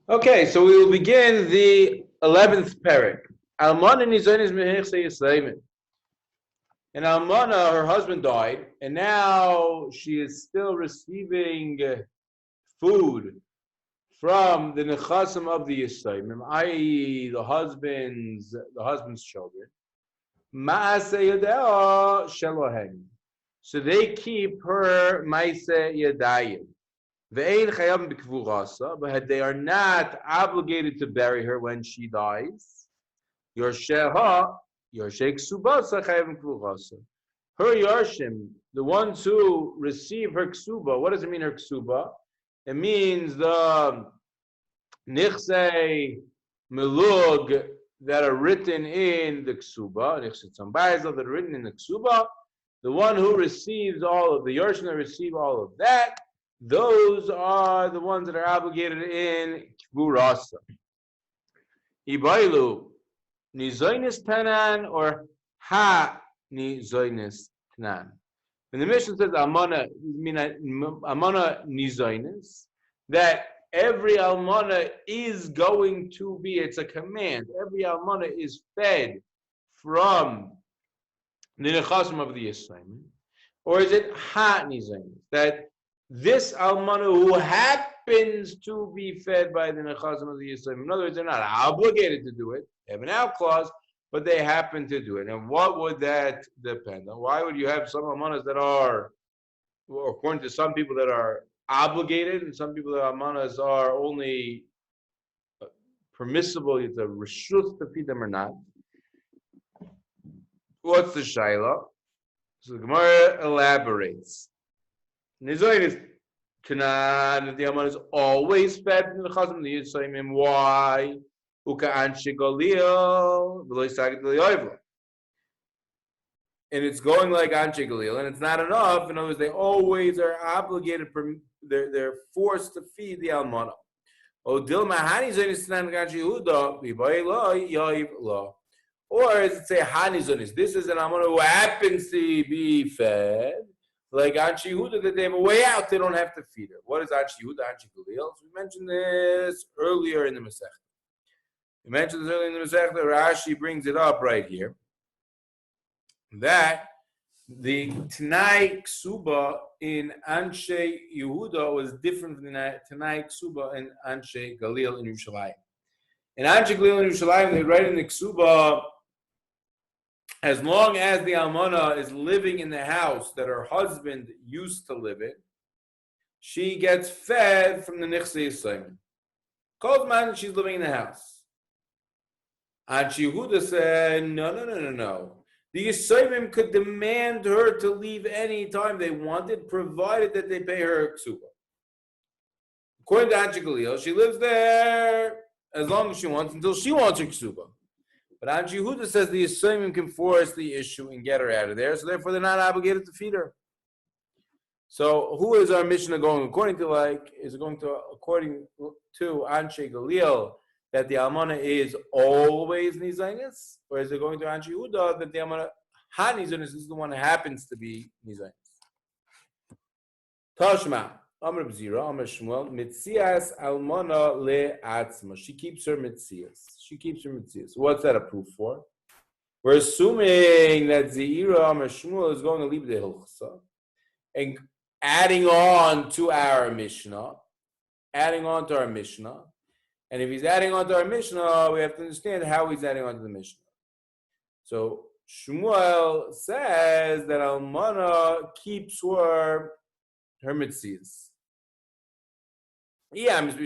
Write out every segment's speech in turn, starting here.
Okay, so we will begin the 11th Perek. Almana nizonis mehechse yisleimin. And Almana, her husband died, and now she is still receiving food from the nechasim of the Yisraelim, i.e., the husband's children. Maase yadeh shelohen. So they keep her maase yadayim. But they are not obligated to bury her when she dies. Yorsheha, Yorshei Kesubos chayavim kvuchasa. Her Yarshim, the ones who receive her ksuba, what does it mean, her ksuba? It means the nichsei melug that are written in the ksuba, nichsei tzambayzel that are written in the ksuba. The one who receives all of the Yarshim that receive all of that, those are the ones that are obligated in kburasa. Ibailu nizoinis tanan or ha nizoinis tanan. When the Mishnah says amana nizoinis, that every almana is going to be, it's a command. Every almana is fed from the nechasim of the Yisraelim, or is it ha nizoinis, that this almana who happens to be fed by the nechasim of the Yisraelim, in other words, they're not obligated to do it, they have an out clause, but they happen to do it. And what would that depend on? Why would you have some almanas that are, well, according to some people, that are obligated, and some people that almanas are only permissible, it's a reshus to feed them or not? What's the shaila? So the Gemara elaborates. Nizoin Tanan, the Alman is always fed from the Chazam of the Yisraelim. Why? And it's going like Anshe Galil, and it's not enough. In other words, they always are obligated, they're forced to feed the Almana. Or as it say Hanizonis, this is an Almana who happens to be fed. Like Anshe Yehuda, that they have a way out, they don't have to feed her. What is Anshe Yehuda, Anshe Galil? So we mentioned this earlier in the Masechta. Rashi brings it up right here, that the Tanai Ksuba in Anshe Yehuda was different from the Tanai Ksuba in Anshe Galil in Yerushalayim. In Anshe Galil in Yerushalayim, they write in the Ksuba, as long as the almana is living in the house that her husband used to live in, she gets fed from the nichsei yisraelim. Kozman, she's living in the house. And Yehuda said, no. The yisraelim could demand her to leave any time they wanted, provided that they pay her ksuba. According to Anshe Galil, she lives there as long as she wants, until she wants her ksuba. But Anshe Yehuda says the Yisraelim can force the issue and get her out of there, so therefore they're not obligated to feed her. So who is our Mishnah going according to? Is it going to according to Anshe Galil that the almana is always nizaynis, or is it going to Anshe Yehuda that the almana ha nizaynis is the one that happens to be nizaynis? Tashma. Amr B'zira, Amr Shmuel, Mitzias Almana le'atzma. She keeps her mitzias. What's that a proof for? We're assuming that Zeira, Amr Shmuel, is going to leave the Hilchasa and adding on to our Mishnah. And if he's adding on to our Mishnah, we have to understand how he's adding on to the Mishnah. So Shmuel says that Almana keeps her mitzias. If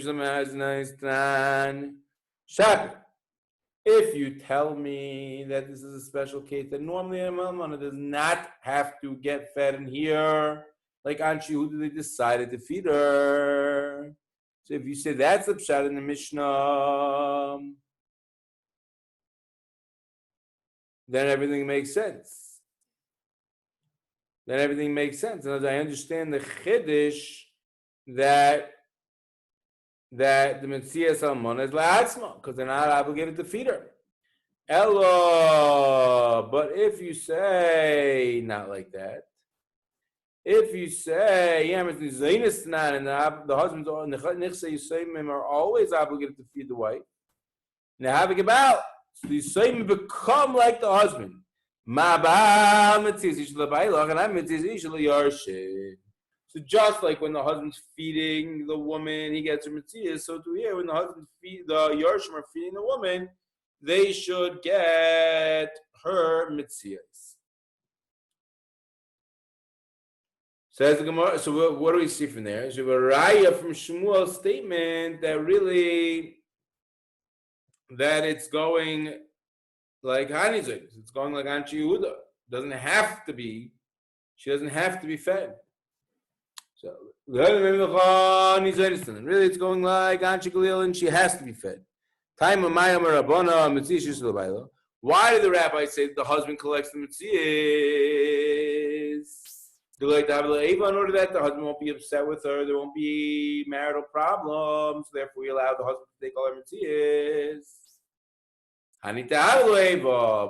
you tell me that this is a special case, that normally a almana does not have to get fed in here, like Anshe Yehuda, they decided to feed her. So if you say that's the pshat in the Mishnah, then everything makes sense. And as I understand the chiddush that the Metzias Almana is la'atzma, because they're not obligated to feed her. Ella, but if you say not like that, If you say, yeah, and the husbands are always obligated to feed the wife, now have it about. So the Yisayim become like the husband. So just like when the husband's feeding the woman, he gets her mitzvahs. So to here, when the husband the Yarshim are feeding the woman, they should get her mitzvahs. Says the Gemara. So what do we see from there? So a raya from Shmuel's statement that really that it's going like Hanizah. It's going like Anchi Yehuda. Doesn't have to be. She doesn't have to be fed. So really, it's going like Anchi Galil, and she has to be fed. Time of Mayam Rabbana Mitzvah. Why did the rabbi say the husband collects the mitzvahs? Do like to have in order that the husband won't be upset with her, there won't be marital problems. Therefore, we allow the husband to take all her mitzvahs.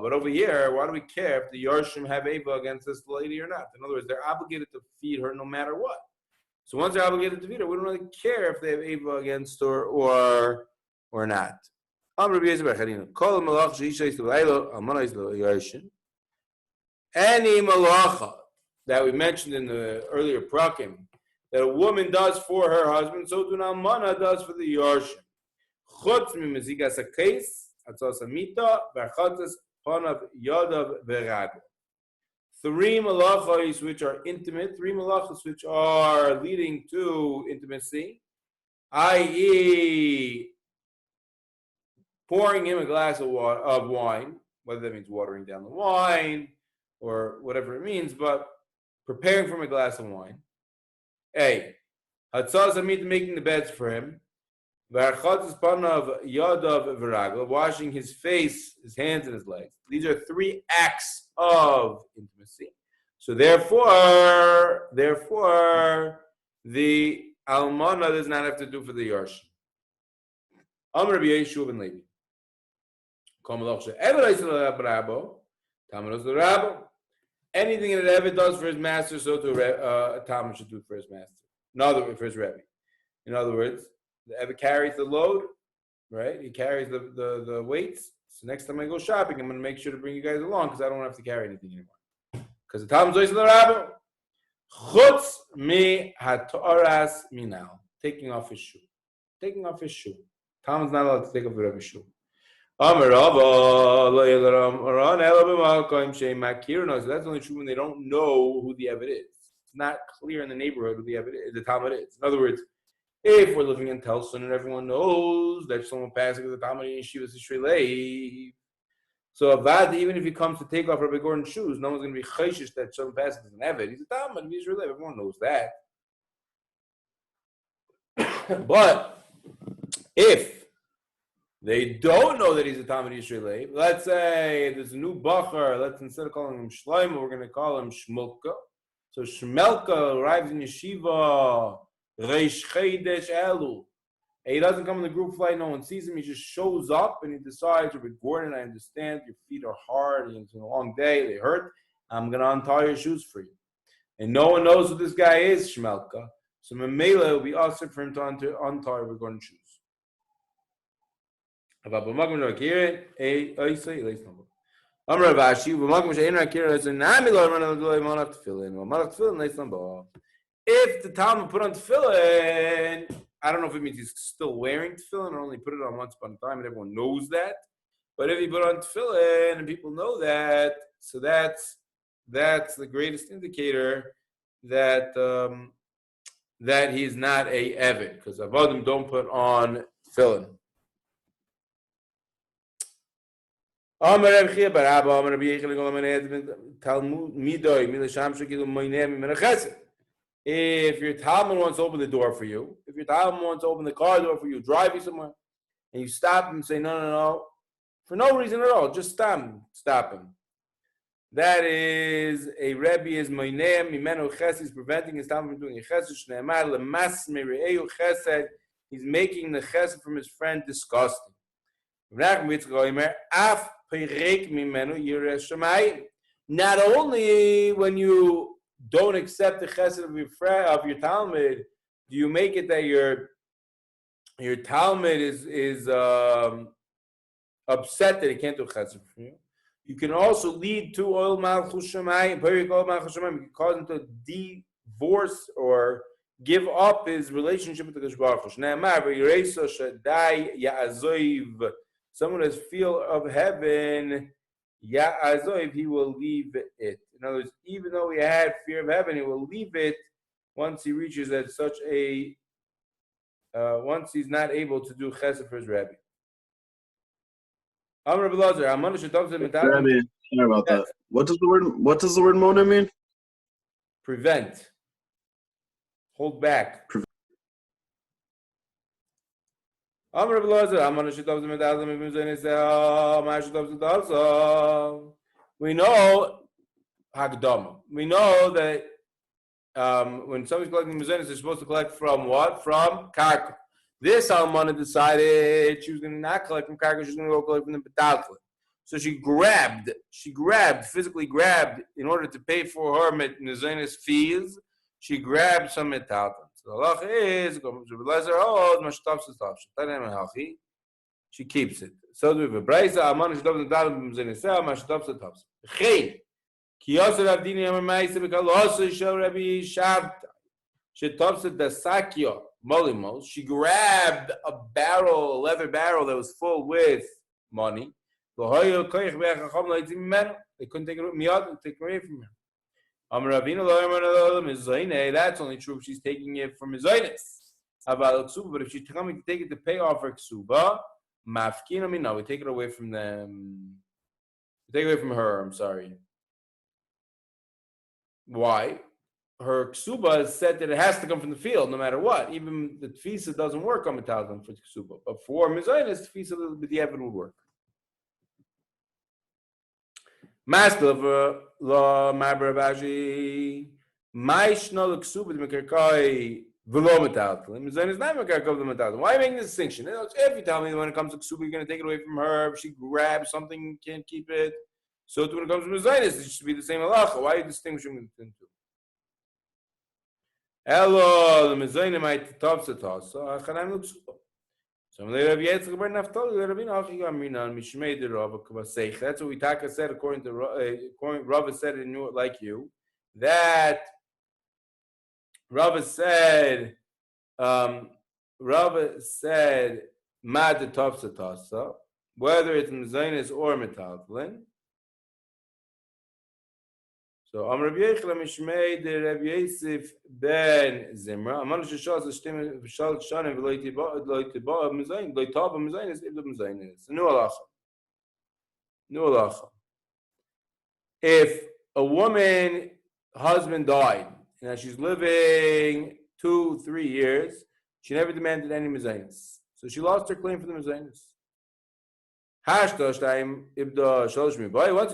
But over here, why do we care if the Yarshim have Eva against this lady or not? In other words, they're obligated to feed her no matter what. So once they're obligated to feed her, we don't really care if they have Eva against her or not. Any malacha that we mentioned in the earlier prakim that a woman does for her husband, so do an almana does for the Yarshim. Chutz mimezigas hakes. Three malachos which are intimate, three malachos which are leading to intimacy, i.e., pouring him a glass of wine, whether that means watering down the wine or whatever it means, but preparing for him a glass of wine. A. Making the beds for him. Washing his face, his hands, and his legs. These are three acts of intimacy. So therefore, the almana does not have to do for the yarshim. Rabbi Yeshua ben Levi. Anything that Eved does for his master, so to a Talmud should do for his master. For his Rebbe. In other words, the Eved carries the load, right? He carries the weights. So next time I go shopping, I'm going to make sure to bring you guys along because I don't have to carry anything anymore. Because the Talmud says to the Rabbi, Chutz mi hatoras minal, taking off his shoe. Talmud's not allowed to take off the Rebbe's shoe. So that's only true when they don't know who the Eved is. It's not clear in the neighborhood who the Eved is, the Talmud is. In other words, if we're living in Telson and everyone knows that someone passing with the Talmud in Yeshiva is Israeli, so Avad, even if he comes to take off Rabbi Gordon's shoes, no one's going to be chayshish that someone passing is an Eved. He's a Talmud, he's Israeli. Everyone knows that. But if they don't know that he's a Talmud Yisraeli, let's say there's a new Bacher, instead of calling him Shlomo, we're going to call him Shmulka. So Shmelka arrives in Yeshiva, Reish Chedesh Elu. And he doesn't come on the group flight, no one sees him, he just shows up and he decides, Rabbi Gordon, I understand, your feet are hard, it's been a long day, they hurt, I'm going to untie your shoes for you. And no one knows who this guy is, Shmelka. So Mamela will be asked for him to untie Rabbi Gordon's shoes. If the Talmud put on tefillin, I don't know if it means he's still wearing tefillin or only put it on once upon a time and everyone knows that. But if he put on tefillin and people know that, so that's the greatest indicator that that he's not a Eved, because Avadim don't put on tefillin. If your Talmud wants to open the door for you, if your Talmud wants to open the car door for you, drive you somewhere, and you stop him and say, no, for no reason at all, just stop him. That is a Rebbe is moinem mimenu chesed, he's preventing his Talmud from doing a chesed, shneimar lemas mere'eu chesed, he's making the chesed from his friend disgusting. Not only when you don't accept the chesed of your Talmud, do you make it that your Talmud is upset that he can't do chesed for you? You can also lead to oil malchus shemayim, Perek oil malchus shemayim. You can cause him to divorce or give up his relationship with the Kadosh Baruch Hu. Ne'emar v'yireisa shadai ya'azoiv. Someone has feel of heaven, ya'azoiv, he will leave it. In other words, even though he had fear of heaven, he will leave it once he reaches at such a once he's not able to do chesed for his Rabbi. Rabbi, sorry about that. What does the word mona mean? Prevent. Hold back. We know Hagdama. We know that when somebody's collecting mezainis, they're supposed to collect from what? From karka. This Almana decided she was going to not collect from karka, she was going to go collect from the betalkle. So she physically grabbed, in order to pay for her mezainis fees, she grabbed some metalkle. So the halach is, she keeps it. So we have a brayza, Almana shedov nedal mezainisah, mashtov setavs. Chei. She grabbed a barrel, a leather barrel that was full with money. They couldn't take it away from her. That's only true if she's taking it from mezainis. But if she's coming to take it to pay off her ksuba, no, we take it away from them. We take it away from her. I'm sorry. Why? Her ksuba is said that it has to come from the field, no matter what. Even the tfisa doesn't work on metalton for ksuba, but for mezainis, tfisa b'diavad would work. Master of law, Mabrabaji, Maishno ksuba d'mekarkai v'lo metalton. Mezainis not mekarkai v'lo metalton. Why are you making this distinction? If you tell me that when it comes to ksuba, you're going to take it away from her. If she grabs something, can't keep it. So when it comes to mezainis, it should be the same halacha. Why are you distinguishing between the two? Hello, the mezainim might top the toss. So achanam l'ksuba. So when they Rabbi Yitzchak bar Naftali, Rabbi Nachi Gamrinan Mishmei de Rav Kvaseich. That's what Taka said according to Rav said it knew it like you. That Rav said Mad the top the toss. Whether it's mezainis or metaltlin. So Am Rabbi Yechla Mishmei de Rabbi Yosef ben Zimra. Amanu sheshal zeshtem v'shal shanim v'lo yitiba mezainis v'lo yitaba mezainis ibda mezainis. New halacha. If a woman husband died and she's living 2-3 years, she never demanded any mezainis, so she lost her claim for the mezainis. Once you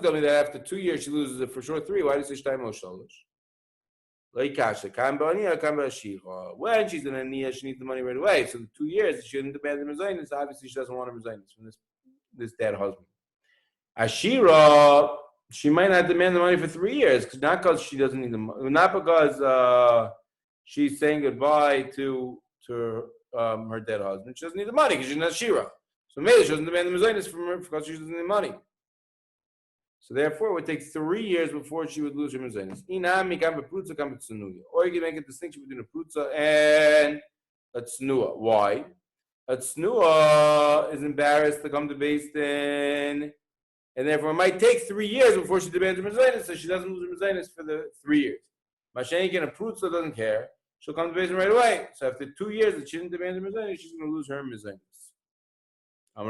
tell me that after 2 years she loses it for sure 3, why do you say shtayim lo shalosh? When she's in a niya, she needs the money right away. So the 2 years she didn't demand the mezainis. Obviously, she doesn't want her mezainis from this dead husband. Ashira, she might not demand the money for 3 years, not because she doesn't need the money, not because she's saying goodbye to her dead husband. She doesn't need the money because she's not Shira. So maybe she doesn't demand the mezainis from her because she doesn't need money. So therefore, it would take 3 years before she would lose her mezainis. Or you can make a distinction between a prutza and a tznuah. Why? A tznuah is embarrassed to come to Beis Din, and therefore it might take 3 years before she demands her mezainis, so she doesn't lose her mezainis for the 3 years. Mashenkin, a prutza doesn't care. She'll come to Beis Din right away. So after 2 years that she didn't demand her mezainis, she's going to lose her mezainis. That's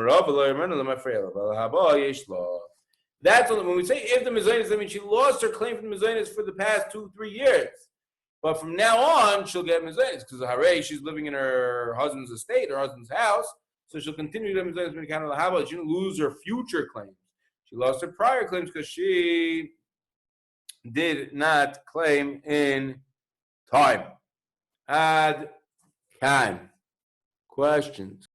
when we say if the mezainis, I mean she lost her claim for the mezainis for the past 2-3 years, but from now on she'll get mezainis because hooray, she's living in her husband's estate, her husband's house, so she'll continue to get mezainis. She didn't lose her future claims. She lost her prior claims because she did not claim in time. Ad kan. Questions.